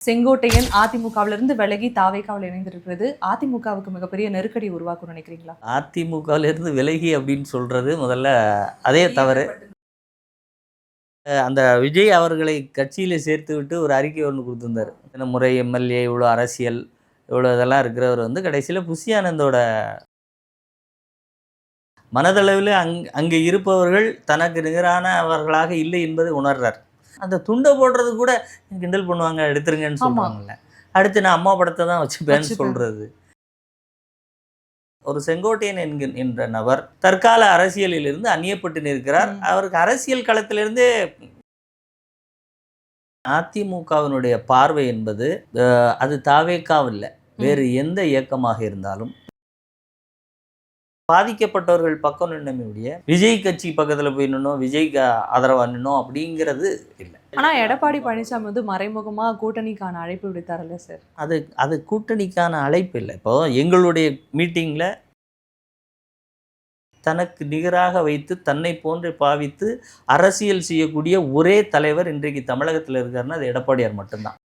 செங்கோட்டையன் அதிமுகவிலிருந்து விலகி தாவேகாவில் இணைந்திருக்கிறது அதிமுகவுக்கு மிகப்பெரிய நெருக்கடி உருவாக்கும் நினைக்கிறீங்களா? அதிமுகவிலிருந்து விலகி அப்படின்னு சொல்றது முதல்ல அதே தவறு. அந்த விஜய் அவர்களை கட்சியில சேர்த்து விட்டு ஒரு அறிக்கை ஒன்று கொடுத்திருந்தார். இந்த முறை எம்எல்ஏ இவ்வளோ அரசியல் இவ்வளோ இதெல்லாம் இருக்கிறவர் வந்து கடைசியில் புஷி ஆனந்தோட மனதளவில் அங்கே இருப்பவர்கள் தனக்கு நிகரானவர்களாக இல்லை என்பதை உணர்றார். அந்த துண்டை போடுறது கூட கிண்டல் பண்ணுவாங்க, எடுத்துருங்கன்னு சொல்லுவாங்கல்ல. அடுத்து நான் அம்மா படத்தை தான் வச்சுப்பேன்னு சொல்றது. ஒரு செங்கோட்டையன் என்ற நபர் தற்கால அரசியலில் இருந்து அந்நியப்பட்டு நிற்கிறார். அவருக்கு அரசியல் களத்திலிருந்து அதிமுகவினுடைய பார்வை என்பது அது தாவேகாவில்லை, வேறு எந்த இயக்கமாக இருந்தாலும் பாதிக்கப்பட்டவர்கள் பக்கம் நின்னமையுடைய விஜய் கட்சி பக்கத்தில் போய் நின்னோம், விஜய்க்கு ஆதரவா நின்னோம் அப்படிங்கிறது இல்லை. ஆனால் எடப்பாடி பழனிசாமி வந்து மறைமுகமாக கூட்டணிக்கான அழைப்பு விடுத்தார்ல சார். அது கூட்டணிக்கான அழைப்பு இல்லை. இப்போ எங்களுடைய மீட்டிங்கில் தனக்கு நிகராக வைத்து தன்னை போன்று பாவித்து அரசியல் செய்யக்கூடிய ஒரே தலைவர் இன்றைக்கு தமிழகத்தில் இருக்காருன்னா அது எடப்பாடியார் மட்டும்தான்.